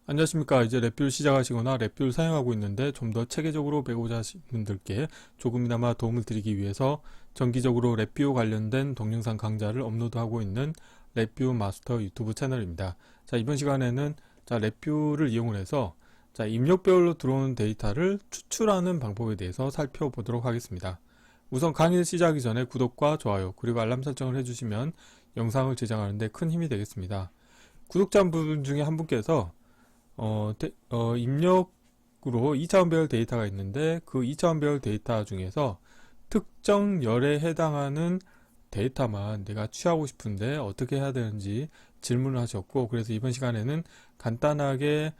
안녕하십니까. 이제 랩뷰를 시작하시거나 랩뷰를 사용하고 있는데 좀 더 체계적으로 배우고자 하시는 분들께 조금이나마 도움을 드리기 위해서 정기적으로 랩뷰 관련된 동영상 강좌를 업로드하고 있는 랩뷰 마스터 유튜브 채널입니다. 자, 이번 시간에는 랩뷰를 이용을 해서 입력별로 들어오는 데이터를 추출하는 방법에 대해서 살펴보도록 하겠습니다. 우선 강의를 시작하기 전에 구독과 좋아요 그리고 알람 설정을 해주시면 영상을 제작하는데 큰 힘이 되겠습니다. 구독자분 중에 한 분께서 입력으로 2차원 배열 데이터가 있는데 그 2차원 배열 데이터 중에서 특정 열에 해당하는 데이터만 내가 취하고 싶은데 어떻게 해야 되는지 질문을 하셨고, 그래서 이번 시간에는 간단하게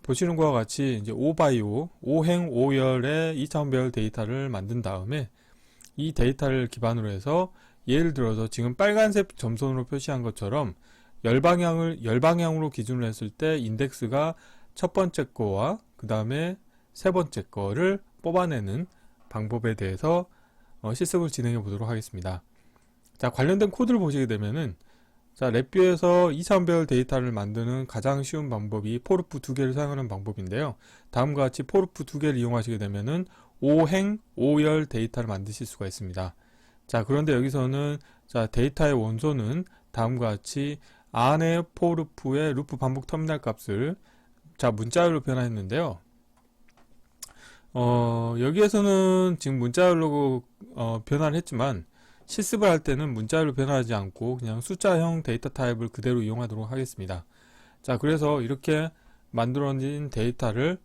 보시는 것과 같이 이제 5x5, 5행 5열의 2차원 배열 데이터를 만든 다음에 이 데이터를 기반으로 해서 예를 들어서 지금 빨간색 점선으로 표시한 것처럼 열방향으로 기준을 했을 때 인덱스가 첫 번째 거와 그 다음에 세 번째 거를 뽑아내는 방법에 대해서 실습을 진행해 보도록 하겠습니다. 자, 관련된 코드를 보시게 되면은 랩뷰에서 2차원 배열 데이터를 만드는 가장 쉬운 방법이 포르프 두 개를 사용하는 방법인데요. 다음과 같이 포르프 두 개를 이용하시게 되면은 5행 5열 데이터를 만드실 수가 있습니다. 자, 그런데 여기서는 데이터의 원소는 다음과 같이 안의 포르프의 루프 반복 터미널 값을 문자열로 변화했는데요. 여기에서는 지금 문자열로 변화를 했지만 실습을 할 때는 문자열로 변화하지 않고 그냥 숫자형 데이터 타입을 그대로 이용하도록 하겠습니다. 자, 그래서 이렇게 만들어진 데이터를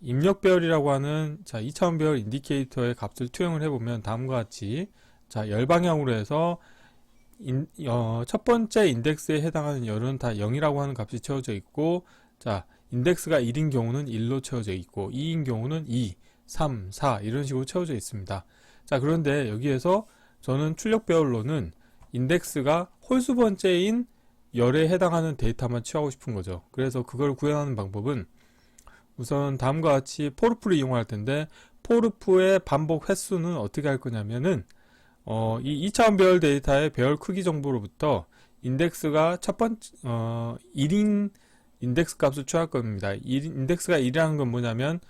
입력배열이라고 하는 2차원 배열 인디케이터의 값을 투영을 해보면 다음과 같이 열방향으로 해서 첫 번째 인덱스에 해당하는 열은 다 0이라고 하는 값이 채워져 있고, 인덱스가 1인 경우는 1로 채워져 있고 2인 경우는 2, 3, 4 이런 식으로 채워져 있습니다. 그런데 여기에서 저는 출력 배열로는 인덱스가 홀수 번째인 열에 해당하는 데이터만 취하고 싶은 거죠. 그래서 그걸 구현하는 방법은 우선 다음과 같이 포르프를 이용할 텐데, 포르프의 반복 횟수는 어떻게 할 거냐면은 이 2차원 배열 데이터의 배열 크기 정보로부터 인덱스가 1인 인덱스 값을 취할 겁니다. 인덱스가 1이라는 건 뭐냐면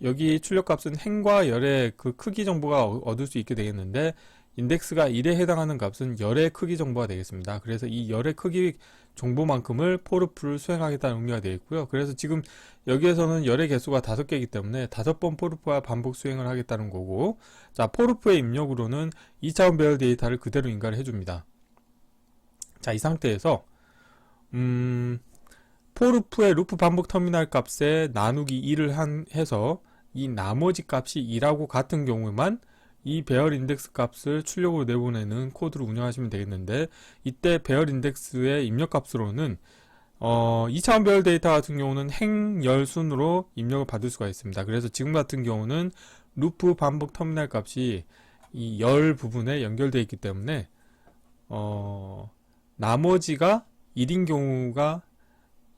여기 출력 값은 행과 열의 그 크기 정보가 얻을 수 있게 되겠는데, 인덱스가 1에 해당하는 값은 열의 크기 정보가 되겠습니다. 그래서 이 열의 크기 정보만큼을 포르프를 수행하겠다는 의미가 되겠고요. 그래서 지금 여기에서는 열의 개수가 5개이기 때문에 5번 포르프와 반복 수행을 하겠다는 거고, 포르프의 입력으로는 2차원 배열 데이터를 그대로 인가를 해줍니다. 이 상태에서 포르프의 루프 반복 터미널 값에 나누기 2를 해서 이 나머지 값이 2라고 같은 경우에만 이 배열 인덱스 값을 출력으로 내보내는 코드를 운영하시면 되겠는데, 이때 배열 인덱스의 입력 값으로는 2차원 배열 데이터 같은 경우는 행열 순으로 입력을 받을 수가 있습니다. 그래서 지금 같은 경우는 루프 반복 터미널 값이 이 열 부분에 연결되어 있기 때문에 나머지가 1인 경우가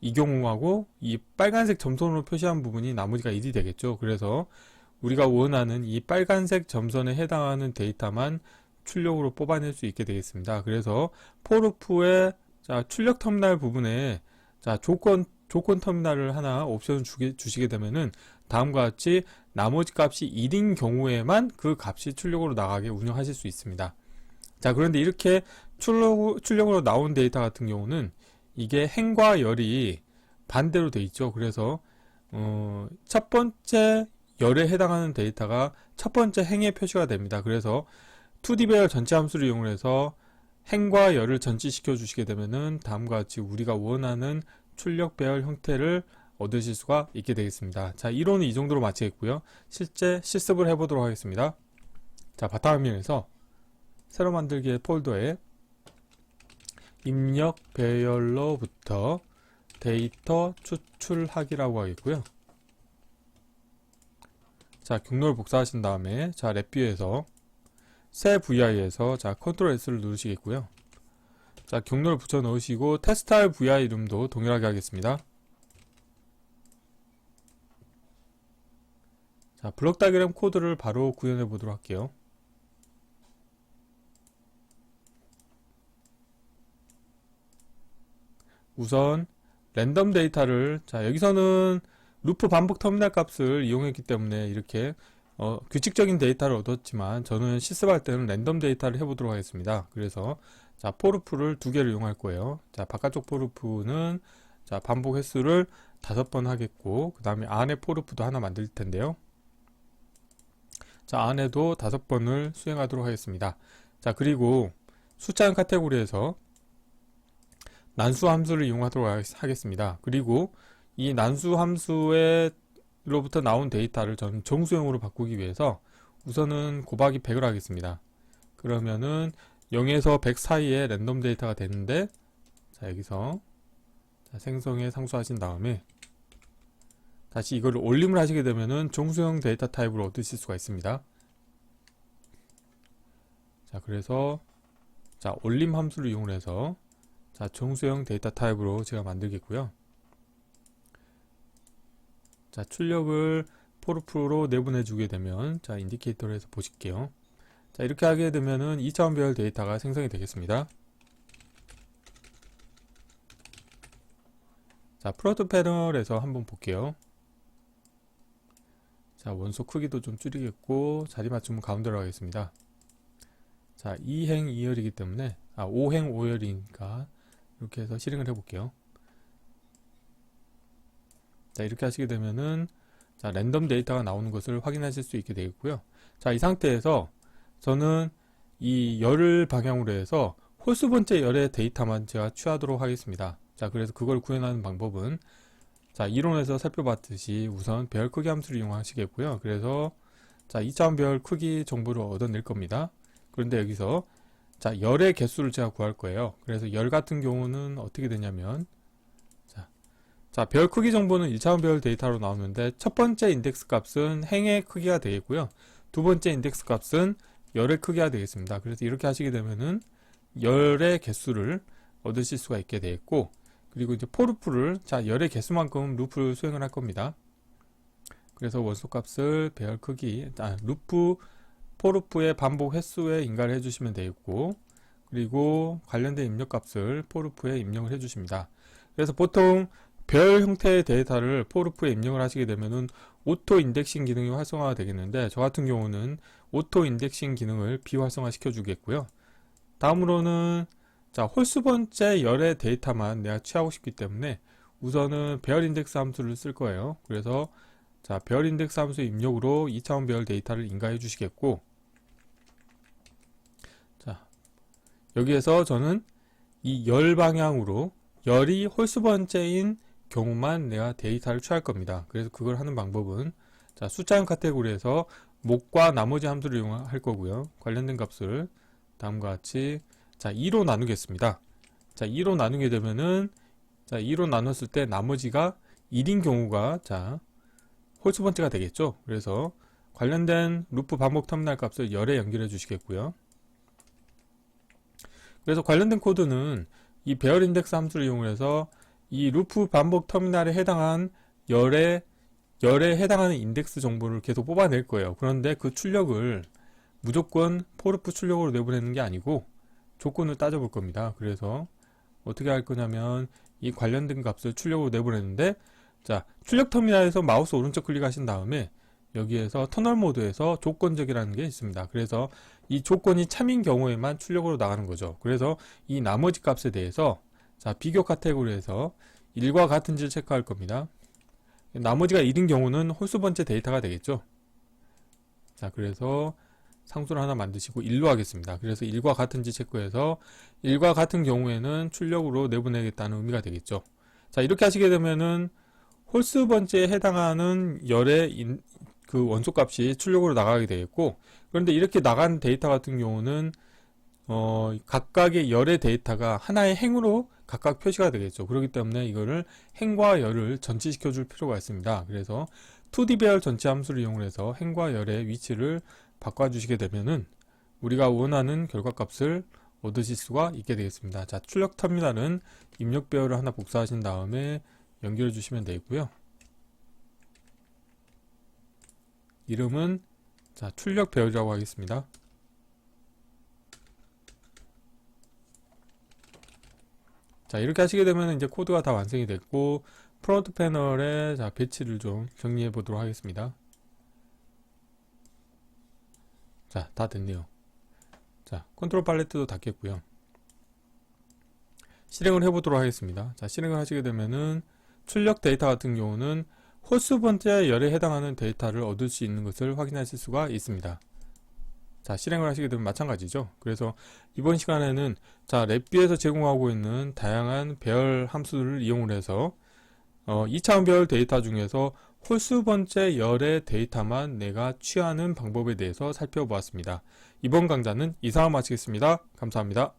이 경우하고 이 빨간색 점선으로 표시한 부분이 나머지가 1이 되겠죠. 그래서 우리가 원하는 이 빨간색 점선에 해당하는 데이터만 출력으로 뽑아낼 수 있게 되겠습니다. 그래서 포르프의 출력 터미널 부분에 조건 터미널을 하나 옵션을 주시게 되면은 다음과 같이 나머지 값이 1인 경우에만 그 값이 출력으로 나가게 운영하실 수 있습니다. 그런데 이렇게 출력으로 나온 데이터 같은 경우는 이게 행과 열이 반대로 돼 있죠. 그래서 첫 번째 열에 해당하는 데이터가 첫 번째 행에 표시가 됩니다. 그래서 2D 배열 전체 함수를 이용해서 행과 열을 전치시켜 주시게 되면은 다음과 같이 우리가 원하는 출력 배열 형태를 얻으실 수가 있게 되겠습니다. 이론은 이 정도로 마치겠고요. 실제 실습을 해보도록 하겠습니다. 바탕화면에서 새로 만들기의 폴더에 입력 배열로부터 데이터 추출하기라고 하겠고요. 경로를 복사하신 다음에 랩뷰에서 새 VI에서 컨트롤 S를 누르시겠고요. 경로를 붙여 넣으시고 테스트할 VI 이름도 동일하게 하겠습니다. 블록 다이어그램 코드를 바로 구현해 보도록 할게요. 우선 랜덤 데이터를, 자, 여기서는 루프 반복 터미널 값을 이용했기 때문에 이렇게 규칙적인 데이터를 얻었지만, 저는 실습할 때는 랜덤 데이터를 해보도록 하겠습니다. 그래서 자, 포루프를 두 개를 이용할 거예요. 자, 바깥쪽 포루프는 자, 반복 횟수를 5번 하겠고, 그 다음에 안에 포루프도 하나 만들 텐데요. 자, 안에도 5번을 수행하도록 하겠습니다. 자, 그리고 숫자형 카테고리에서 난수 함수를 이용하도록 하겠습니다. 그리고 이 난수 함수로부터 나온 데이터를 저는 정수형으로 바꾸기 위해서 우선은 곱하기 100을 하겠습니다. 그러면은 0에서 100 사이에 랜덤 데이터가 되는데, 자, 여기서 자, 생성에 상수하신 다음에 다시 이걸 올림을 하시게 되면은 정수형 데이터 타입을 얻으실 수가 있습니다. 자, 그래서 자, 올림 함수를 이용해서 자, 정수형 데이터 타입으로 제가 만들겠고요. 자, 출력을 포르프로 내보내 주게 되면, 자, 인디케이터에서 보실게요. 자, 이렇게 하게 되면은 2차원별 데이터가 생성이 되겠습니다. 자, 플로트 패널에서 한번 볼게요. 자, 원소 크기도 좀 줄이겠고, 자리 맞춤은 가운데로 하겠습니다. 자, 2행 2열이기 때문에, 5행 5열이니까, 이렇게 해서 실행을 해볼게요. 자, 이렇게 하시게 되면은, 자, 랜덤 데이터가 나오는 것을 확인하실 수 있게 되겠고요. 자, 이 상태에서 저는 이 열을 방향으로 해서 홀수 번째 열의 데이터만 제가 취하도록 하겠습니다. 자, 그래서 그걸 구현하는 방법은, 자, 이론에서 살펴봤듯이 우선 별 크기 함수를 이용하시겠고요. 그래서 자, 2차원 별 크기 정보를 얻어낼 겁니다. 그런데 여기서 자, 열의 개수를 제가 구할 거예요. 그래서 열 같은 경우는 어떻게 되냐면, 자, 별 크기 정보는 1차원 별 데이터로 나오는데, 첫 번째 인덱스 값은 행의 크기가 되겠고요. 두 번째 인덱스 값은 열의 크기가 되겠습니다. 그래서 이렇게 하시게 되면은 열의 개수를 얻으실 수가 있게 되겠고, 그리고 이제 포루프를, 자, 열의 개수만큼 루프를 수행을 할 겁니다. 그래서 원소 값을 별 크기, 포루프의 반복 횟수에 인가를 해주시면 되겠고, 그리고 관련된 입력 값을 포루프에 입력을 해주십니다. 그래서 보통 별 형태의 데이터를 포루프에 입력을 하시게 되면은 오토 인덱싱 기능이 활성화가 되겠는데, 저 같은 경우는 오토 인덱싱 기능을 비활성화 시켜 주겠고요. 다음으로는 자, 홀수 번째 열의 데이터만 내가 취하고 싶기 때문에 우선은 별 인덱스 함수를 쓸 거예요. 그래서 자, 별 인덱스 함수 입력으로 2차원 별 데이터를 인가해 주시겠고, 자, 여기에서 저는 이 열 방향으로 열이 홀수 번째인 경우만 내가 데이터를 취할 겁니다. 그래서 그걸 하는 방법은, 자, 숫자형 카테고리에서 목과 나머지 함수를 이용할 거고요. 관련된 값을 다음과 같이 자, 2로 나누겠습니다. 자, 2로 나누게 되면은, 자, 2로 나눴을 때 나머지가 1인 경우가, 자, 홀수 번째가 되겠죠. 그래서 관련된 루프 반복 터미널 값을 열에 연결해 주시겠고요. 그래서 관련된 코드는 이 배열 인덱스 함수를 이용해서 이 루프 반복 터미널에 해당한 열에 해당하는 인덱스 정보를 계속 뽑아낼 거예요. 그런데 그 출력을 무조건 포르프 출력으로 내보내는 게 아니고 조건을 따져볼 겁니다. 그래서 어떻게 할 거냐면, 이 관련된 값을 출력으로 내보내는데, 자, 출력 터미널에서 마우스 오른쪽 클릭하신 다음에 여기에서 터널 모드에서 조건적이라는 게 있습니다. 그래서 이 조건이 참인 경우에만 출력으로 나가는 거죠. 그래서 이 나머지 값에 대해서 자, 비교 카테고리에서 1과 같은지를 체크할 겁니다. 나머지가 1인 경우는 홀수 번째 데이터가 되겠죠. 자, 그래서 상수를 하나 만드시고 1로 하겠습니다. 그래서 1과 같은지 체크해서 1과 같은 경우에는 출력으로 내보내겠다는 의미가 되겠죠. 자, 이렇게 하시게 되면은 홀수 번째에 해당하는 열의 그 원소 값이 출력으로 나가게 되겠고, 그런데 이렇게 나간 데이터 같은 경우는 각각의 열의 데이터가 하나의 행으로 각각 표시가 되겠죠. 그렇기 때문에 이거를 행과 열을 전치시켜 줄 필요가 있습니다. 그래서 2D 배열 전치 함수를 이용해서 행과 열의 위치를 바꿔주시게 되면은 우리가 원하는 결과값을 얻으실 수가 있게 되겠습니다. 자, 출력 터미널은 입력 배열을 하나 복사하신 다음에 연결해 주시면 되고요. 이름은 자, 출력 배열이라고 하겠습니다. 자, 이렇게 하시게 되면 이제 코드가 다 완성이 됐고, 프론트 패널에 자, 배치를 좀 정리해 보도록 하겠습니다. 자, 다 됐네요. 자, 컨트롤 팔레트도 닫겠고요. 실행을 해 보도록 하겠습니다. 자, 실행을 하시게 되면은 출력 데이터 같은 경우는 호수 번째 열에 해당하는 데이터를 얻을 수 있는 것을 확인하실 수가 있습니다. 자, 실행을 하시게 되면 마찬가지죠. 그래서 이번 시간에는 자, 랩뷰에서 제공하고 있는 다양한 배열 함수를 이용을 해서 2차원 배열 데이터 중에서 홀수 번째 열의 데이터만 내가 취하는 방법에 대해서 살펴보았습니다. 이번 강좌는 이상으로 마치겠습니다. 감사합니다.